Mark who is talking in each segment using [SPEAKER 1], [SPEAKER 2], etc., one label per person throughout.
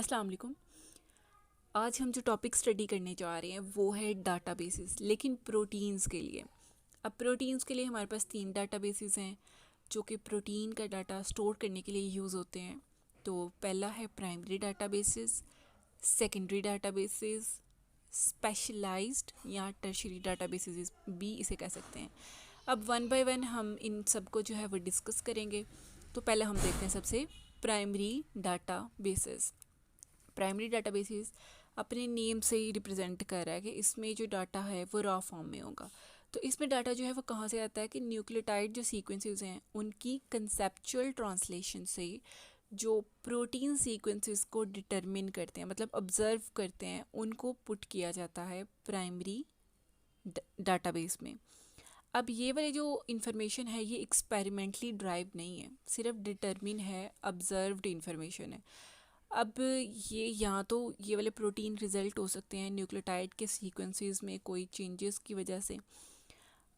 [SPEAKER 1] अस्सलाम वालेकुम। आज हम जो टॉपिक स्टडी करने जा रहे हैं वो है डाटाबेसेस, लेकिन प्रोटीन्स के लिए। अब प्रोटीन्स के लिए हमारे पास 3 डाटाबेसेस हैं जो कि प्रोटीन का डाटा स्टोर करने के लिए यूज़ होते हैं। तो पहला है primary databases, secondary databases, specialized या टर्शरी डाटाबेसेस भी इसे कह सकते हैं। अब वन बाय वन हम इन सब को जो है वो डिस्कस करेंगे। तो पहले हम देखते हैं सबसे प्राइमरी डाटाबेसेस। प्राइमरी डाटाबेसेस अपने नेम से ही रिप्रेजेंट कर रहा है कि इसमें जो डाटा है वो रॉ फॉर्म में होगा। तो इसमें डाटा जो है वो कहाँ से आता है कि न्यूक्लियोटाइड जो सीक्वेंसेस हैं उनकी कंसेप्चुअल ट्रांसलेशन से जो प्रोटीन सीक्वेंसेस को डिटरमिन करते हैं, मतलब ऑब्जर्व करते हैं, उनको पुट किया जाता है प्राइमरी डाटाबेस में। अब ये वाली जो इन्फॉर्मेशन है ये एक्सपेरिमेंटली ड्राइव नहीं है, सिर्फ डिटरमिन है, ऑब्जर्व्ड इन्फॉर्मेशन है। अब ये यहाँ तो ये वाले प्रोटीन रिजल्ट हो सकते हैं न्यूक्लियोटाइड के सीक्वेंसेस में कोई चेंजेस की वजह से।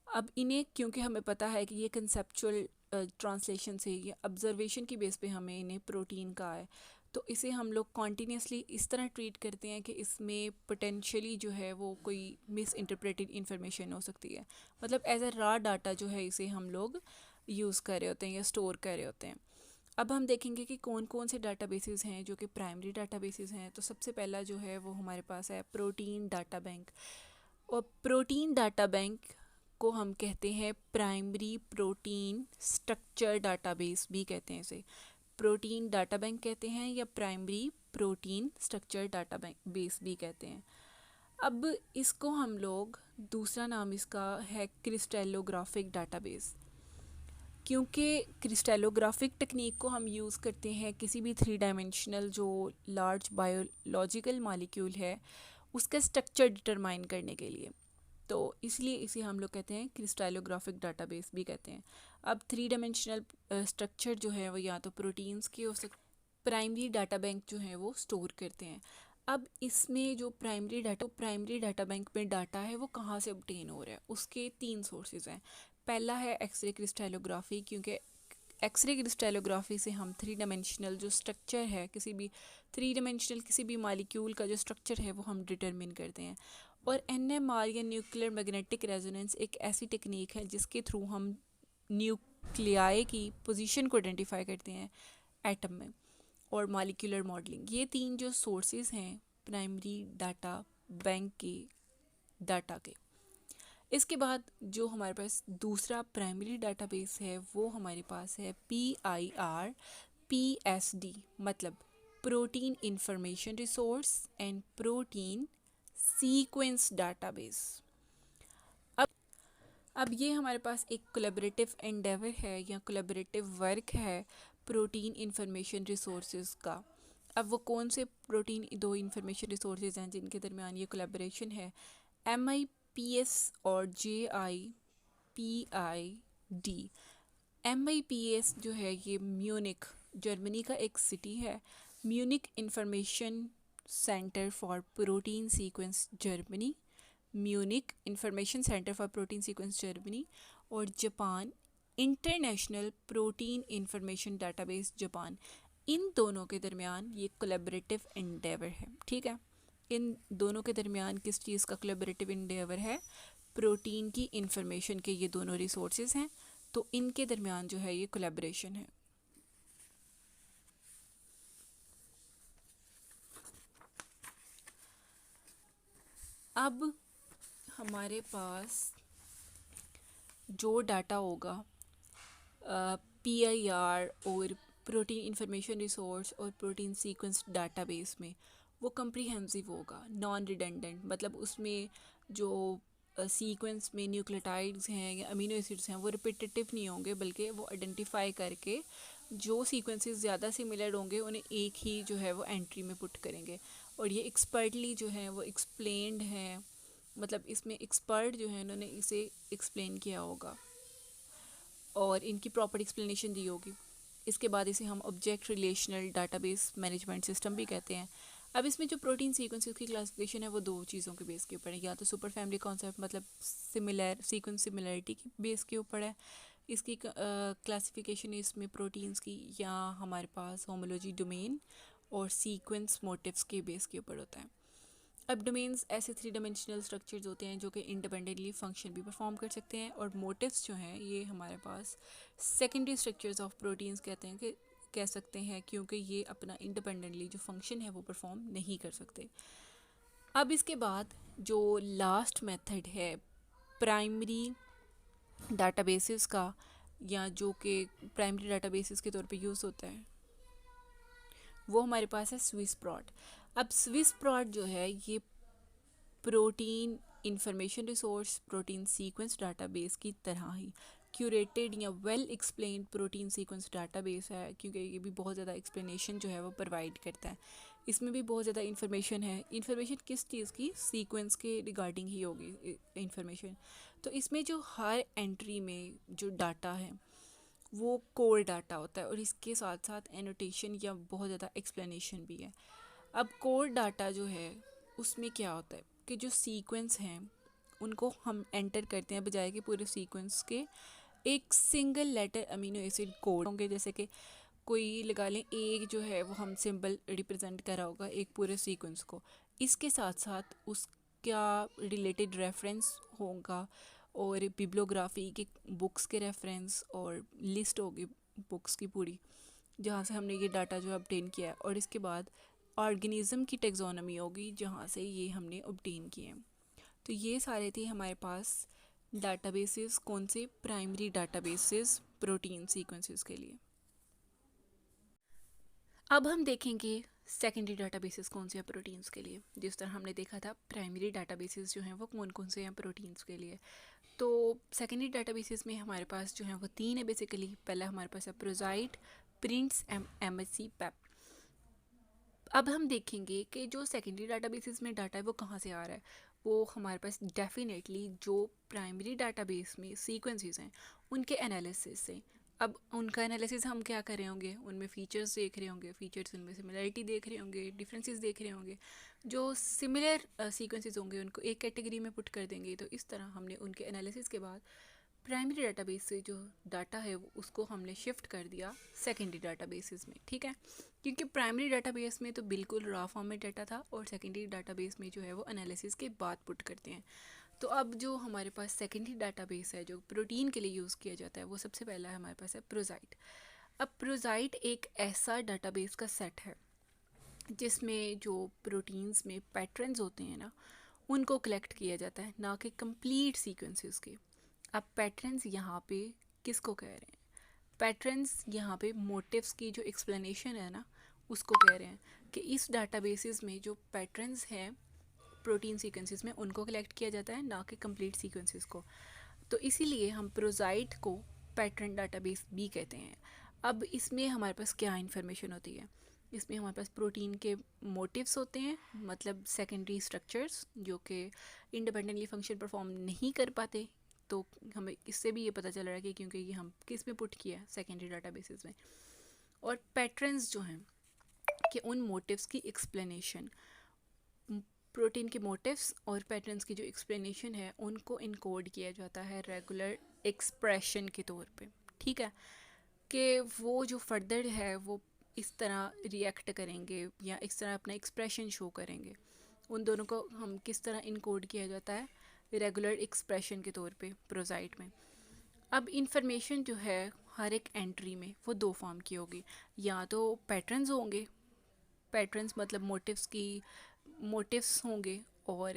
[SPEAKER 1] अब इन्हें क्योंकि हमें पता है कि ये कंसेप्चुअल ट्रांसलेशन से, ये ऑब्जर्वेशन की बेस पे हमें इन्हें प्रोटीन का है, तो इसे हम लोग कॉन्टीन्यूसली इस तरह ट्रीट करते हैं कि इसमें पोटेंशियली जो है वो कोई मिस इंटरप्रेटेड इन्फॉर्मेशन हो सकती है। मतलब एज अ रॉ डाटा जो है इसे हम लोग यूज़ कर रहे होते हैं या स्टोर कर रहे होते हैं। अब हम देखेंगे कि कौन कौन से डाटाबेसेस हैं जो कि प्राइमरी डाटाबेसेस हैं। तो सबसे पहला जो है वो हमारे पास है प्रोटीन डाटा बैंक। और प्रोटीन डाटा बैंक को हम कहते हैं प्राइमरी प्रोटीन स्ट्रक्चर डाटाबेस भी कहते हैं इसे। प्रोटीन डाटा बैंक कहते हैं या primary protein structure data bank base भी कहते हैं। अब इसको हम लोग, दूसरा नाम इसका है क्रिस्टलोग्राफिक डाटाबेस, क्योंकि क्रिस्टलोग्राफिक टेक्निक को हम यूज़ करते हैं किसी भी 3 डायमेंशनल जो लार्ज बायोलॉजिकल मॉलिक्यूल है उसका स्ट्रक्चर डिटरमाइन करने के लिए। तो इसलिए इसे हम लोग कहते हैं क्रिस्टलोग्राफिक डाटाबेस भी कहते हैं। अब 3 डायमेंशनल स्ट्रक्चर जो है वो या तो प्रोटीन्स के हो सकते, प्राइमरी डाटा बैंक जो है वो स्टोर करते हैं। अब इसमें जो प्राइमरी डाटा बैंक में डाटा है वो कहाँ से ऑब्टेन हो रहा है, उसके 3 सोर्सेज हैं। पहला है एक्सरे क्रिस्टलोग्राफी, क्योंकि एक्सरे क्रिस्टलोग्राफी से हम 3 डायमेंशनल जो स्ट्रक्चर है किसी भी मॉलिक्यूल का जो स्ट्रक्चर है वो हम डिटरमिन करते हैं। और एनएमआर या न्यूक्लियर मैग्नेटिक रेजोनेंस एक ऐसी टेक्निक है जिसके थ्रू हम न्यूक्लियाई की पोजीशन को आइडेंटिफाई करते हैं एटम में। और मॉलिक्यूलर मॉडलिंग, ये 3 जो सोर्सेज हैं प्राइमरी डाटा बैंक के डाटा के। इसके बाद जो हमारे पास दूसरा प्राइमरी डाटाबेस है वो हमारे पास है PIRPSD, मतलब protein information resource and protein sequence database. अब अब ये हमारे पास एक कोलैबोरेटिव एंडेवर है या कोलैबोरेटिव वर्क है प्रोटीन इंफॉर्मेशन रिसोर्सेज का। अब वो कौन से प्रोटीन 2 इंफॉर्मेशन रिसोर्सेज हैं जिनके दरमियान ये कोलैबोरेशन है? MIPS और JIPID। MIPS जो है ये म्यूनिक, जर्मनी का एक सिटी है। Munich information centre for protein sequence Germany, Munich information centre for protein sequence Germany. और Japan international protein information database Japan. इन दोनों के दरमियान ये कोलैबोरेटिव एंडेवर है। ठीक है, इन दोनों के दरमियान किस चीज़ का कोलैबोरेटिव एंडेवर है? प्रोटीन की इंफॉर्मेशन के ये दोनों रिसोर्सेज हैं, तो इनके दरमियान जो है ये कोलैबोरेशन है। अब हमारे पास जो डाटा होगा PIR और प्रोटीन इंफॉर्मेशन रिसोर्स और प्रोटीन सीक्वेंस डाटाबेस में, वो कम्प्रीहेंसिव होगा, नॉन रिडेंडेंट, मतलब उसमें जो सीक्वेंस में न्यूक्लियोटाइड्स हैं या अमीनो एसिड्स हैं वो रिपीटेटिव नहीं होंगे, बल्कि वो आइडेंटिफाई करके जो सीक्वेंसेस ज़्यादा सिमिलर होंगे उन्हें एक ही जो है वो एंट्री में पुट करेंगे। और ये एक्सपर्टली जो है वो एक्सप्लेन्ड है, मतलब इसमें एक्सपर्ट जो है उन्होंने इसे एक्सप्लेन किया होगा और इनकी प्रॉपर एक्सप्लेनेशन दी होगी। इसके बाद इसे हम object relational database management system भी कहते हैं। अब इसमें जो प्रोटीन सीक्वेंसेस की क्लासिफिकेशन है वो 2 चीज़ों के बेस के ऊपर है, या तो सुपर फैमिली कॉन्सेप्ट, मतलब सिमिलर सीक्वेंस सिमिलरिटी की बेस के ऊपर है इसकी क्लासिफिकेशन इसमें प्रोटीन्स की, या हमारे पास होमोलॉजी डोमेन और सीक्वेंस मोटिव्स के बेस के ऊपर होता है। अब डोमेन्स ऐसे 3 डायमेंशनल स्ट्रक्चर्स होते हैं जो कि इंडिपेंडेंटली फंक्शन भी परफॉर्म कर सकते हैं, और मोटिव्स जो हैं ये हमारे पास सेकेंडरी स्ट्रक्चर्स ऑफ प्रोटीन्स कहते हैं कि कह सकते हैं, क्योंकि ये अपना इंडिपेंडेंटली जो फंक्शन है वो परफॉर्म नहीं कर सकते। अब इसके बाद जो लास्ट मेथड है प्राइमरी डाटाबेसेस का, या जो कि प्राइमरी डाटाबेसेस के तौर पे यूज़ होता है, वो हमारे पास है स्विस प्रॉट। अब स्विस प्रॉट जो है ये protein information resource, protein sequence database की तरह ही क्यूरेटेड या well explained protein sequence database है, क्योंकि ये भी बहुत ज़्यादा एक्सप्लेनेशन जो है वो प्रोवाइड करता है। इसमें भी बहुत ज़्यादा इन्फॉर्मेशन है। इन्फॉर्मेशन किस चीज़ की? सीक्वेंस के रिगार्डिंग ही होगी इन्फॉर्मेशन। तो इसमें जो हर एंट्री में जो डाटा है वो कोर डाटा होता है, और इसके साथ साथ एनोटेशन या बहुत ज़्यादा एक्सप्लेनेशन भी है। अब कोर डाटा जो है उसमें क्या होता है कि जो सीक्वेंस हैं उनको हम एंटर करते हैं, बजाय कि पूरे सीक्वेंस के एक single letter amino acid code होंगे। जैसे कि कोई लगा लें एक जो है वो हम सिंबल रिप्रेजेंट करा होगा एक पूरे सीक्वेंस को, इसके साथ साथ उसका रिलेटेड रेफरेंस होगा, और बिब्लियोग्राफी के बुक्स के रेफरेंस और लिस्ट होगी बुक्स की पूरी, जहाँ से हमने ये डाटा जो ऑब्टेन किया है, और इसके बाद ऑर्गेनिज्म की टेक्सोनॉमी होगी जहाँ से ये हमने ऑब्टेन किए हैं। तो ये सारे थे हमारे पास डाटाबेसेस, कौन से? प्राइमरी डाटाबेसेस प्रोटीन सीक्वेंसेस के लिए। अब हम देखेंगे सेकेंडरी डाटाबेसेस कौन से हैं प्रोटीन्स के लिए। जिस तरह हमने देखा था प्राइमरी डाटाबेसेस जो हैं वो कौन कौन से हैं प्रोटीन्स के लिए, तो सेकेंडरी डाटाबेसेस में हमारे पास जो हैं वो 3 है बेसिकली। पहला हमारे पास है प्रोजाइट, प्रिंट्स, MSC, पेप। अब हम देखेंगे कि जो सेकेंडरी डाटाबेसेस में डाटा है वो कहाँ से आ रहा है। वो हमारे पास डेफिनेटली जो प्राइमरी डाटाबेस में सीक्वेंसेस हैं उनके एनालिसिस से। अब उनका एनालिसिस हम क्या कर रहे होंगे? उनमें फ़ीचर्स देख रहे होंगे, फ़ीचर्स उनमें सिमिलरिटी देख रहे होंगे, डिफरेंसेस देख रहे होंगे। जो सिमिलर सीक्वेंसेस होंगे उनको एक कैटेगरी में पुट कर देंगे। तो इस तरह हमने उनके एनालिसिस के बाद प्राइमरी डाटाबेस से जो डाटा है वो उसको हमने शिफ्ट कर दिया सेकेंडरी डाटाबेसेस में, ठीक है। क्योंकि प्राइमरी डाटाबेस में तो बिल्कुल रॉ फॉर्म में डाटा था, और सेकेंडरी डाटाबेस में जो है वो एनालिसिस के बाद पुट करते हैं। तो अब जो हमारे पास सेकेंडरी डाटाबेस है जो प्रोटीन के लिए यूज़ किया जाता है, वो सबसे पहला है हमारे पास है प्रोजाइट। अब प्रोजाइट एक ऐसा डाटाबेस का सेट है जिसमें जो प्रोटीन्स में पैटर्न्स होते हैं ना उनको कलेक्ट किया जाता है, ना कि कंप्लीट सीक्वेंसेस के। अब पैटर्न्स यहाँ पे किसको कह रहे हैं? पैटर्न्स यहाँ पे मोटिव्स की जो एक्सप्लेनेशन है ना उसको कह रहे हैं, कि इस डाटाबेसेस में जो पैटर्न्स हैं प्रोटीन सीक्वेंसेस में उनको कलेक्ट किया जाता है, ना कि कंप्लीट सीक्वेंसेस को। तो इसीलिए हम प्रोजाइट को पैटर्न डाटाबेस भी कहते हैं। अब इसमें हमारे पास क्या इन्फॉर्मेशन होती है? इसमें हमारे पास प्रोटीन के मोटिव्स होते हैं, मतलब सेकेंडरी स्ट्रक्चर्स जो कि इंडिपेंडेंटली फंक्शन परफॉर्म नहीं कर पाते। तो हमें इससे भी ये पता चल रहा है कि क्योंकि ये हम किस में पुट किया है? सेकेंडरी डाटाबेसेस में। और पैटर्न्स जो हैं कि उन मोटिव्स की एक्सप्लेनेशन, प्रोटीन के मोटिव्स और पैटर्न्स की जो एक्सप्लेनेशन है उनको इनकोड किया जाता है रेगुलर एक्सप्रेशन के तौर पे, ठीक है। कि वो जो फर्दर है वो इस तरह रिएक्ट करेंगे या इस तरह अपना एक्सप्रेशन शो करेंगे। उन दोनों को हम किस तरह इनकोड किया जाता है? रेगुलर एक्सप्रेशन के तौर पे प्रोजाइट में। अब इंफॉर्मेशन जो है हर एक एंट्री में वो 2 फॉर्म की होगी, या तो पैटर्न्स होंगे, पैटर्न्स मतलब मोटिव्स होंगे, और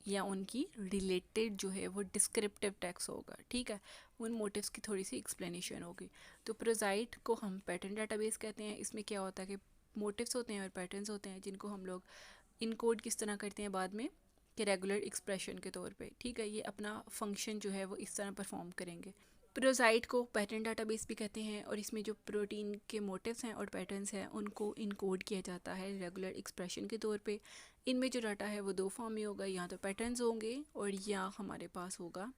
[SPEAKER 1] या उनकी रिलेटेड जो है वो डिस्क्रिप्टिव टेक्स्ट होगा, ठीक है। उन मोटिव्स की थोड़ी सी एक्सप्लेनेशन होगी। तो प्रोजाइट को हम पैटर्न डाटाबेस कहते हैं। इसमें क्या होता है कि मोटिव्स होते हैं और पैटर्न्स होते हैं जिनको हम लोग इनकोड किस तरह करते हैं बाद में, कि रेगुलर एक्सप्रेशन के तौर पे, ठीक है। ये अपना फंक्शन जो है वो इस तरह परफॉर्म करेंगे। प्रोजाइट को पैटर्न डाटाबेस भी कहते हैं, और इसमें जो प्रोटीन के मोटिव्स हैं और पैटर्न्स हैं उनको इनकोड किया जाता है रेगुलर एक्सप्रेशन के तौर पे। इनमें जो डाटा है वो 2 फॉर्म में होगा, या तो पैटर्न्स होंगे और या हमारे पास होगा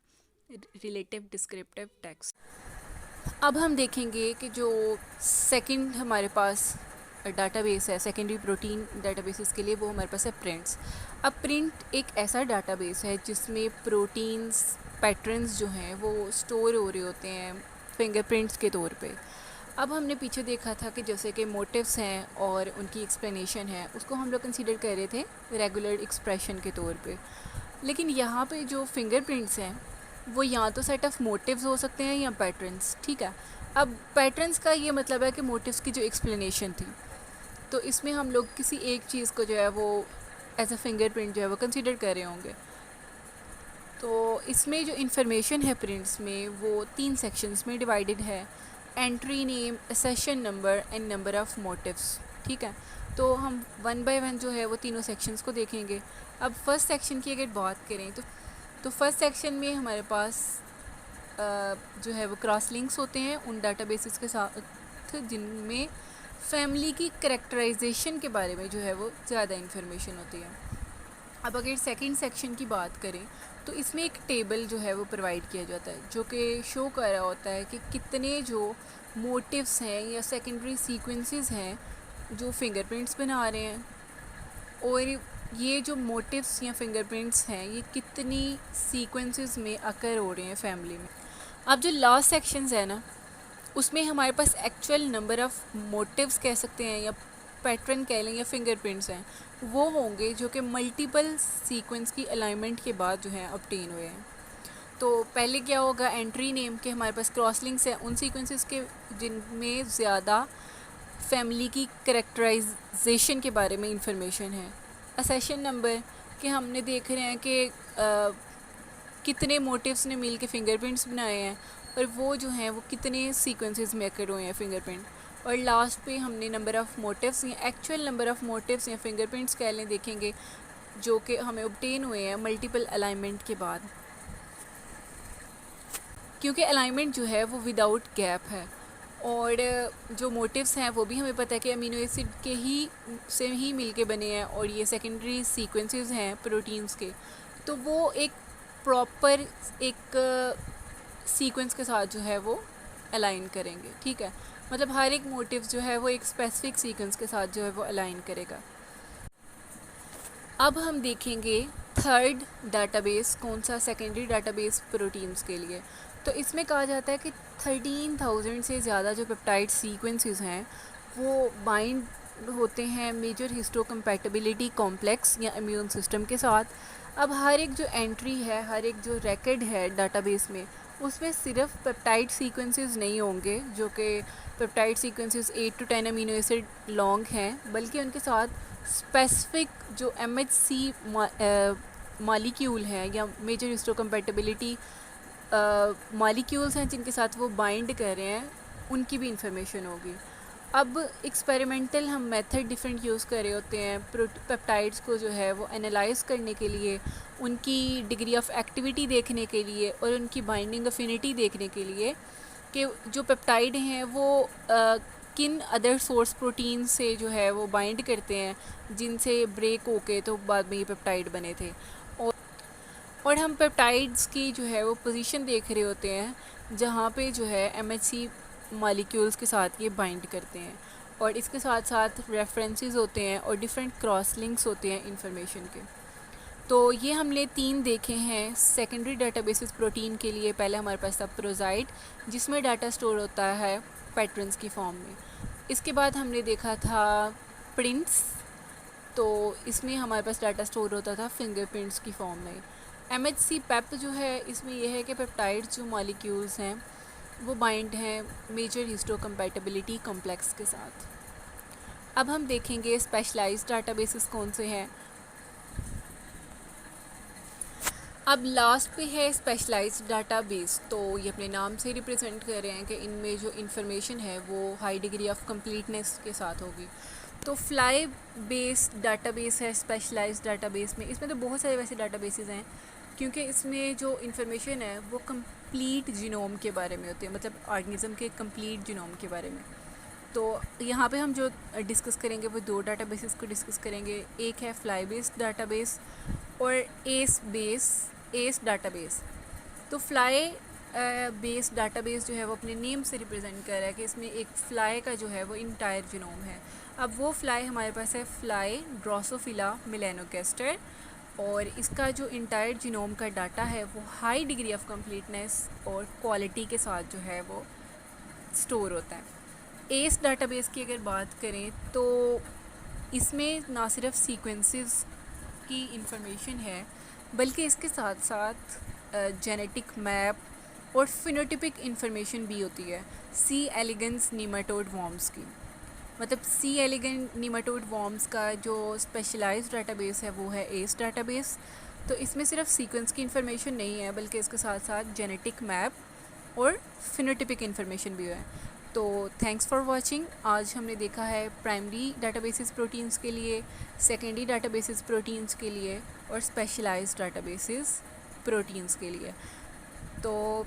[SPEAKER 1] रिलेटिव डिस्क्रिप्टिव टेक्स्ट। अब हम देखेंगे कि जो सेकंड हमारे पास डाटाबेस है सेकेंडरी प्रोटीन डाटाबेसेस के लिए, वो हमारे पास है प्रिंट्स। अब प्रिंट एक ऐसा डाटाबेस है जिसमें प्रोटीन्स पैटर्न्स जो हैं वो स्टोर हो रहे होते हैं फिंगरप्रिंट्स के तौर पे। अब हमने पीछे देखा था कि जैसे कि मोटिव्स हैं और उनकी एक्सप्लेनेशन है, उसको हम लोग कंसीडर कर रहे थे रेगुलर एक्सप्रेशन के तौर पे। लेकिन यहाँ पे जो फिंगरप्रिंट्स हैं वो या तो सेट ऑफ मोटिव्स हो सकते हैं या पैटर्न्स, ठीक है। अब पैटर्न्स का ये मतलब है कि मोटिव्स की जो एक्सप्लेनेशन थी, तो इसमें हम लोग किसी एक चीज़ को जो है वो एज अ फिंगरप्रिंट जो है वो कंसीडर कर रहे होंगे। तो इसमें जो इन्फॉर्मेशन है प्रिंट्स में वो 3 सेक्शंस में डिवाइडेड है, entry name, session number and number of motifs, ठीक है। तो हम वन बाय वन जो है वो तीनों सेक्शंस को देखेंगे। अब फर्स्ट सेक्शन की अगर बात करें तो फर्स्ट सेक्शन में हमारे पास जो है वो क्रॉस लिंक्स होते हैं उन डाटाबेसेस के साथ जिनमें फैमिली की करेक्टराइजेशन के बारे में जो है वो ज़्यादा इन्फॉर्मेशन होती है। अब अगर सेकंड सेक्शन की बात करें तो इसमें एक टेबल जो है वो प्रोवाइड किया जाता है जो कि शो कर रहा होता है कि कितने जो मोटिव्स हैं या सेकेंडरी सीक्वेंसेस हैं जो फिंगरप्रिंट्स बना रहे हैं, और ये जो मोटिव्स या फिंगरप्रिंट्स हैं ये कितनी सीक्वेंसेस में अकर हो रहे हैं फैमिली में। अब जो लास्ट सेक्शंस है ना, उसमें हमारे पास एक्चुअल नंबर ऑफ़ मोटिव्स कह सकते हैं या पैटर्न कह लें या फिंगरप्रिंट्स हैं, वो होंगे जो कि मल्टीपल सीक्वेंस की अलाइनमेंट के बाद जो है ऑब्टेन हुए हैं। तो पहले क्या होगा, एंट्री नेम के हमारे पास क्रॉस लिंक्स हैं उन सीक्वेंसेस के जिनमें ज़्यादा फैमिली की करेक्टराइजेशन के बारे में इंफॉर्मेशन है। असेशन नंबर के हमने देख रहे हैं कि कितने मोटिव्स ने मिल के फिंगरप्रिंट्स बनाए हैं और वो जो हैं वो कितने सीक्वेंसेस में अकर हुए हैं फिंगरप्रिंट। और लास्ट पे हमने नंबर ऑफ़ मोटिव्स या एक्चुअल नंबर ऑफ़ मोटिव्स या फिंगरप्रिंट्स कह लें देखेंगे जो कि हमें ऑब्टेन हुए हैं मल्टीपल अलाइनमेंट के बाद, क्योंकि अलाइनमेंट जो है वो विदाउट गैप है। और जो मोटिव्स हैं वो भी हमें पता है कि अमीनो एसिड के ही से ही मिलके बने हैं और ये सेकेंडरी सीक्वेंसेस हैं प्रोटीन्स के, तो वो एक प्रॉपर एक सीक्वेंस के साथ जो है वो अलाइन करेंगे, ठीक है। मतलब हर एक मोटिव जो है वो एक स्पेसिफिक सीक्वेंस के साथ जो है वो अलाइन करेगा। अब हम देखेंगे थर्ड डाटाबेस कौन सा, सेकेंडरी डाटाबेस प्रोटीन्स के लिए। तो इसमें कहा जाता है कि 13,000 से ज़्यादा जो पेप्टाइड सीक्वेंसेस हैं वो बाइंड होते हैं मेजर हिस्टोकम्पैटिबिलिटी कॉम्प्लेक्स या इम्यून सिस्टम के साथ। अब हर एक जो एंट्री है, हर एक जो रिकॉर्ड है डाटाबेस में, उसमें सिर्फ पेप्टाइड सीक्वेंसेस नहीं होंगे जो कि peptide sequences 8 to 10 amino acid long हैं, बल्कि उनके साथ स्पेसिफिक जो MHC मॉलिक्यूल है या मेजर हिस्टोकम्पैटिबिलिटी मॉलिक्यूल्स हैं जिनके साथ वो बाइंड कर रहे हैं, उनकी भी इंफॉर्मेशन होगी। अब एक्सपेरिमेंटल हम मेथड डिफरेंट यूज़ कर रहे होते हैं पेप्टाइड्स को जो है वो एनालाइज करने के लिए, उनकी डिग्री ऑफ एक्टिविटी देखने के लिए और उनकी बाइंडिंग अफिनिटी देखने के लिए कि जो पेप्टाइड हैं वो किन अदर सोर्स प्रोटीन से जो है वो बाइंड करते हैं जिनसे ब्रेक होके तो बाद में ये पेप्टाइड बने थे। और हम पेप्टाइड्स की जो है वो पोजीशन देख रहे होते हैं जहाँ पे जो है MHC मॉलिक्यूल्स के साथ ये बाइंड करते हैं, और इसके साथ साथ रेफरेंसेस होते हैं और डिफरेंट क्रॉस लिंक्स होते हैं इंफॉर्मेशन के। तो ये हमने 3 देखे हैं सेकेंडरी डाटाबेसेस प्रोटीन के लिए। पहले हमारे पास था प्रोजाइड जिसमें डाटा स्टोर होता है पैटर्न्स की फॉर्म में। इसके बाद हमने देखा था प्रिंट्स, तो इसमें हमारे पास डाटा स्टोर होता था फिंगरप्रिंट्स की फॉर्म में। MHC पेप जो है इसमें यह है कि पेप्टाइड्स जो मॉलिक्यूल्स हैं वो बाइंड हैं मेजर हिस्टोकम्पैटिबिलिटी कॉम्प्लेक्स के साथ। अब हम देखेंगे स्पेशलाइज्ड डाटाबेसेस कौन से हैं। अब लास्ट पे है स्पेशलाइज्ड डाटाबेस, तो ये अपने नाम से रिप्रेजेंट कर रहे हैं कि इनमें जो इन्फॉर्मेशन है वो हाई डिग्री ऑफ कंप्लीटनेस के साथ होगी। तो फ्लाई बेस्ड डाटाबेस है स्पेशलाइज्ड डाटाबेस में। इसमें तो बहुत सारे वैसे डाटाबेसेस हैं क्योंकि इसमें जो इन्फॉर्मेशन है वो कंप्लीट जीनोम के बारे में होती है, मतलब ऑर्गेनिज्म के कंप्लीट जीनोम के बारे में। तो यहाँ पे हम जो डिस्कस करेंगे वो 2 डाटाबेसेस को डिस्कस करेंगे। एक है फ्लाई बेस्ड डाटाबेस और एस डाटाबेस। तो फ्लाई बेस्ड डाटाबेस जो है वो अपने नेम से रिप्रेजेंट कर रहा है कि इसमें एक फ्लाई का जो है वो इंटायर जीनोम है। अब वो फ्लाई हमारे पास है फ्लाई ड्रोसोफिला मेलानोगास्टर, और इसका जो इंटायर जीनोम का डाटा है वो हाई डिग्री ऑफ कंप्लीटनेस और क्वालिटी के साथ जो है वो स्टोर होता है। एस डाटाबेस की अगर बात करें तो इसमें ना सिर्फ सीक्वेंसेस की इंफॉर्मेशन है, बल्कि इसके साथ साथ जेनेटिक मैप और फिनोटिपिक इंफॉर्मेशन भी होती है सी एलिगेंस नीमाटोड वॉर्म्स की। मतलब सी एलिगेंट नीमाटोड वॉर्म्स का जो स्पेशलाइज्ड डाटाबेस है वो है एस डाटाबेस। तो इसमें सिर्फ सीक्वेंस की इंफॉर्मेशन नहीं है, बल्कि इसके साथ साथ जेनेटिक मैप और फिनोटिपिक इंफॉर्मेशन भी है। तो थैंक्स फॉर वाचिंग। आज हमने देखा है प्राइमरी डाटाबेसेस प्रोटीन्स के लिए, सेकेंडरी डाटाबेसेस प्रोटीन्स के लिए और स्पेशलाइज्ड डाटाबेसेस प्रोटीन्स के लिए। तो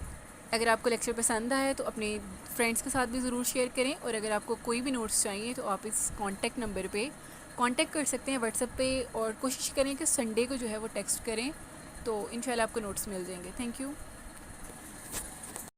[SPEAKER 1] अगर आपको लेक्चर पसंद आया तो अपने फ्रेंड्स के साथ भी ज़रूर शेयर करें, और अगर आपको कोई भी नोट्स चाहिए तो आप इस कॉन्टैक्ट नंबर पे कांटेक्ट कर सकते हैं व्हाट्सएप पे, और कोशिश करें कि संडे को जो है वो टेक्स्ट करें, तो इंशाल्लाह आपको नोट्स मिल जाएंगे। Thank you.